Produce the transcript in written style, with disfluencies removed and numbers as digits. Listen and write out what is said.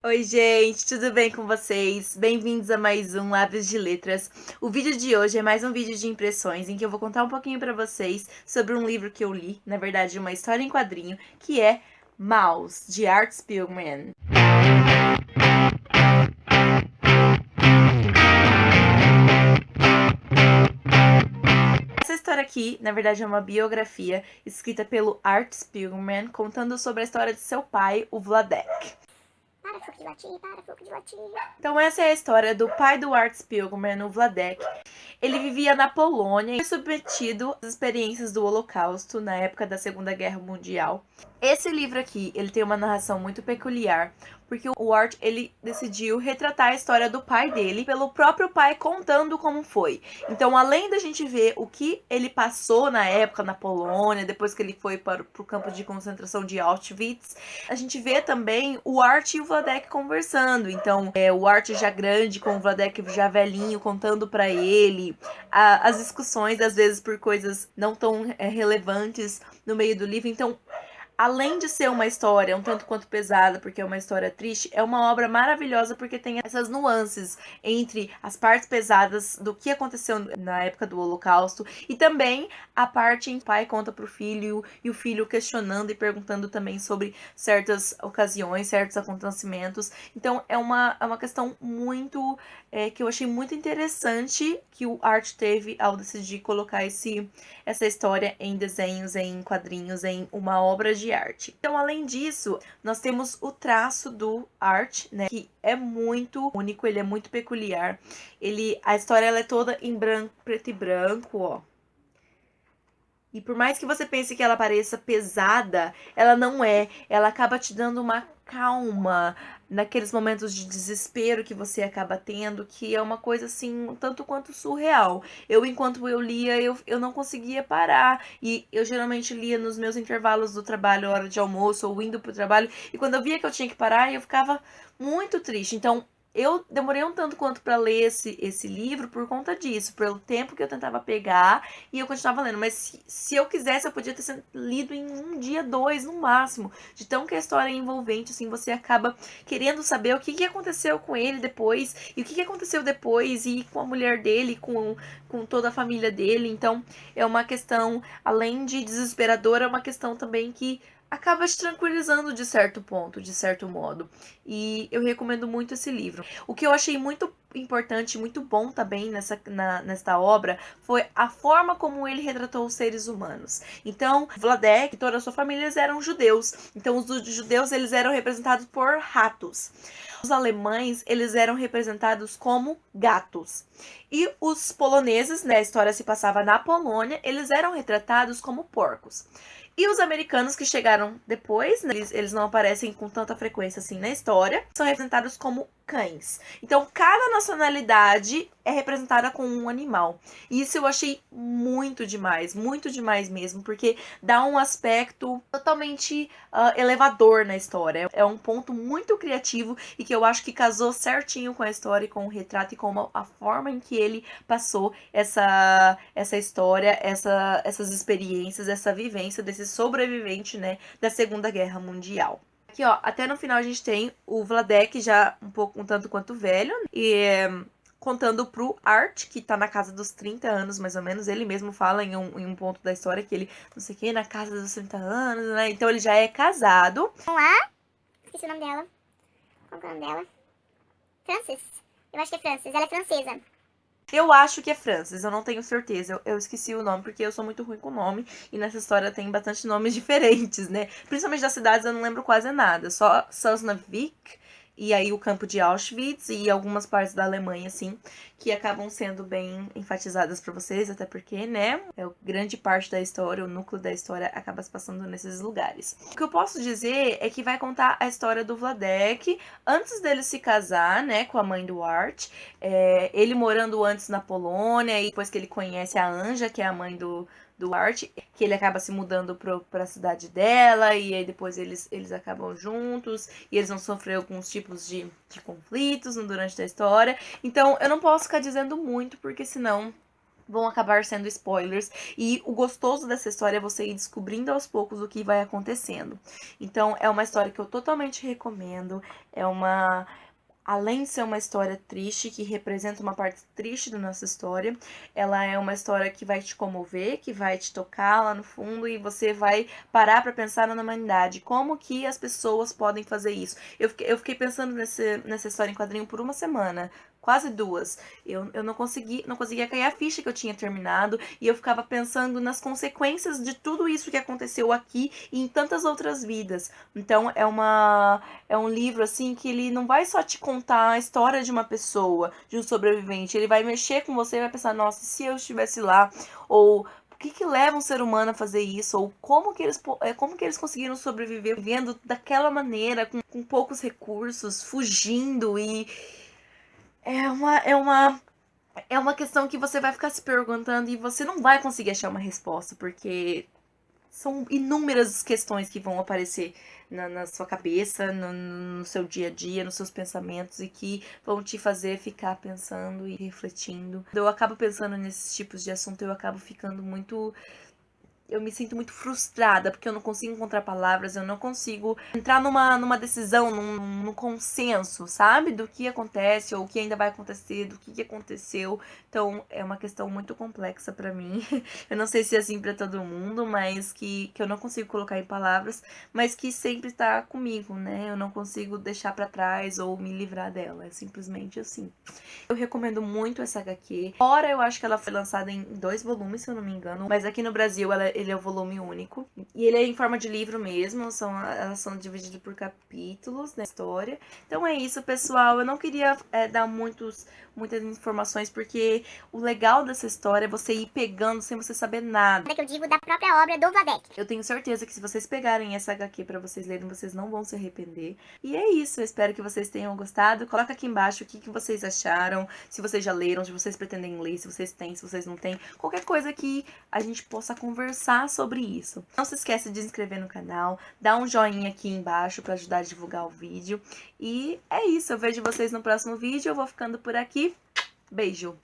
Oi, gente, tudo bem com vocês? Bem-vindos a mais um Lábios de Letras. O vídeo de hoje é mais um vídeo de impressões em que eu vou contar um pouquinho pra vocês sobre um livro que eu li, na verdade, uma história em quadrinho, que é Mouse, de Art Spiegelman. Essa história aqui, na verdade, é uma biografia escrita pelo Art Spiegelman, contando sobre a história de seu pai, o Vladek. Para, Fuque de latir, para, Fuque de latir. Então essa é a história do pai do Art Spiegelman, o Vladek. Ele vivia na Polônia e foi submetido às experiências do Holocausto na época da Segunda Guerra Mundial. Esse livro aqui, ele tem uma narração muito peculiar, porque o Art, ele decidiu retratar a história do pai dele, pelo próprio pai contando como foi. Então, além da gente ver o que ele passou na época na Polônia, depois que ele foi para o campo de concentração de Auschwitz, a gente vê também o Art e o Vladek conversando. Então, o Art já grande com o Vladek já velhinho contando para ele as discussões, às vezes por coisas não tão relevantes no meio do livro. Então, além de ser uma história um tanto quanto pesada, porque é uma história triste, é uma obra maravilhosa porque tem essas nuances entre as partes pesadas do que aconteceu na época do Holocausto e também a parte em que o pai conta pro filho e o filho questionando e perguntando também sobre certas ocasiões, certos acontecimentos. Então é uma questão muito que eu achei muito interessante que o Art teve ao decidir colocar essa história em desenhos, em quadrinhos, em uma obra de arte. Então, além disso, nós temos o traço do Art, né, que é muito único, ele é muito peculiar. A história ela é toda em branco, preto e branco, ó. E por mais que você pense que ela pareça pesada, ela não é. Ela acaba te dando uma calma naqueles momentos de desespero que você acaba tendo, que é uma coisa assim, um tanto quanto surreal. Enquanto eu lia, eu não conseguia parar. E eu geralmente lia nos meus intervalos do trabalho, hora de almoço, ou indo pro trabalho. E quando eu via que eu tinha que parar, eu ficava muito triste. Então, eu demorei um tanto quanto para ler esse livro por conta disso, pelo tempo que eu tentava pegar e eu continuava lendo. Mas se eu quisesse, eu podia ter sido lido em um dia, dois, no máximo. De tão que a história é envolvente, assim, você acaba querendo saber o que aconteceu com ele depois, e o que aconteceu depois, e com a mulher dele, com toda a família dele. Então, é uma questão, além de desesperadora, é uma questão também que acaba te tranquilizando de certo ponto, de certo modo. E eu recomendo muito esse livro. O que eu achei muito importante, muito bom também nesta obra foi a forma como ele retratou os seres humanos. Então, Vladek e toda a sua família eram judeus. Então, os judeus eles eram representados por ratos. Os alemães eles eram representados como gatos. E os poloneses, né, a história se passava na Polônia, eles eram retratados como porcos. E os americanos que chegaram depois, né, eles não aparecem com tanta frequência assim na história, são representados como cães. Então, cada nacionalidade é representada com um animal. E isso eu achei muito demais mesmo, porque dá um aspecto totalmente elevador na história. É um ponto muito criativo e que eu acho que casou certinho com a história e com o retrato e com a forma em que ele passou essa história, essas experiências, essa vivência desse sobrevivente, né, da Segunda Guerra Mundial. Aqui, ó, até no final a gente tem o Vladek já um tanto quanto velho, e contando pro Art, que tá na casa dos 30 anos, mais ou menos. Ele mesmo fala em um ponto da história que ele, não sei o que, na casa dos 30 anos, né? Então ele já é casado. Vamos lá. Esqueci o nome dela. Qual que é o nome dela? Frances. Eu acho que é Frances. Ela é francesa. Eu acho que é Francis, eu não tenho certeza. Eu esqueci o nome porque eu sou muito ruim com nome. E nessa história tem bastante nomes diferentes, né? Principalmente das cidades eu não lembro quase nada. Só Sosnavik e aí o campo de Auschwitz e algumas partes da Alemanha, assim, que acabam sendo bem enfatizadas para vocês, até porque, né, grande parte da história, o núcleo da história acaba se passando nesses lugares. O que eu posso dizer é que vai contar a história do Vladek antes dele se casar, né, com a mãe do Art, ele morando antes na Polônia e depois que ele conhece a Anja, que é a mãe do Art, que ele acaba se mudando pra cidade dela, e aí depois eles acabam juntos, e eles vão sofrer alguns tipos de conflitos durante a história. Então, eu não posso ficar dizendo muito, porque senão vão acabar sendo spoilers. E o gostoso dessa história é você ir descobrindo aos poucos o que vai acontecendo. Então, é uma história que eu totalmente recomendo. É uma... Além de ser uma história triste, que representa uma parte triste da nossa história, ela é uma história que vai te comover, que vai te tocar lá no fundo e você vai parar pra pensar na humanidade. Como que as pessoas podem fazer isso? Eu fiquei pensando nessa história em quadrinho por uma semana. Quase duas. Eu não conseguia cair a ficha que eu tinha terminado. E eu ficava pensando nas consequências de tudo isso que aconteceu aqui e em tantas outras vidas. Então é um livro assim que ele não vai só te contar a história de uma pessoa, de um sobrevivente. Ele vai mexer com você e vai pensar, nossa, se eu estivesse lá? Ou o que que leva um ser humano a fazer isso? Ou como que eles conseguiram sobreviver vivendo daquela maneira, com poucos recursos, fugindo e é uma, é uma, é uma questão que você vai ficar se perguntando e você não vai conseguir achar uma resposta, porque são inúmeras questões que vão aparecer na sua cabeça, no seu dia a dia, nos seus pensamentos e que vão te fazer ficar pensando e refletindo. Eu acabo pensando nesses tipos de assunto, eu acabo ficando muito. Eu me sinto muito frustrada, porque eu não consigo encontrar palavras, eu não consigo entrar numa decisão, num consenso, sabe? Do que acontece, ou o que ainda vai acontecer, do que aconteceu. Então, é uma questão muito complexa pra mim. Eu não sei se é assim pra todo mundo, mas que eu não consigo colocar em palavras, mas que sempre tá comigo, né? Eu não consigo deixar pra trás ou me livrar dela. É simplesmente assim. Eu recomendo muito essa HQ. Fora, eu acho que ela foi lançada em 2 volumes, se eu não me engano. Mas aqui no Brasil ele é o volume único. E ele é em forma de livro mesmo. Elas são divididas por capítulos na história. Então é isso, pessoal. Eu não queria dar muitas informações, porque o legal dessa história é você ir pegando sem você saber nada. Que eu digo da própria obra do Vladek. Eu tenho certeza que se vocês pegarem essa HQ pra vocês lerem, vocês não vão se arrepender. E é isso, eu espero que vocês tenham gostado. Coloca aqui embaixo o que vocês acharam, se vocês já leram, se vocês pretendem ler, se vocês têm, se vocês não têm. Qualquer coisa que a gente possa conversar sobre isso. Não se esqueça de se inscrever no canal, dá um joinha aqui embaixo pra ajudar a divulgar o vídeo. E é isso, eu vejo vocês no próximo vídeo, eu vou ficando por aqui. Beijo!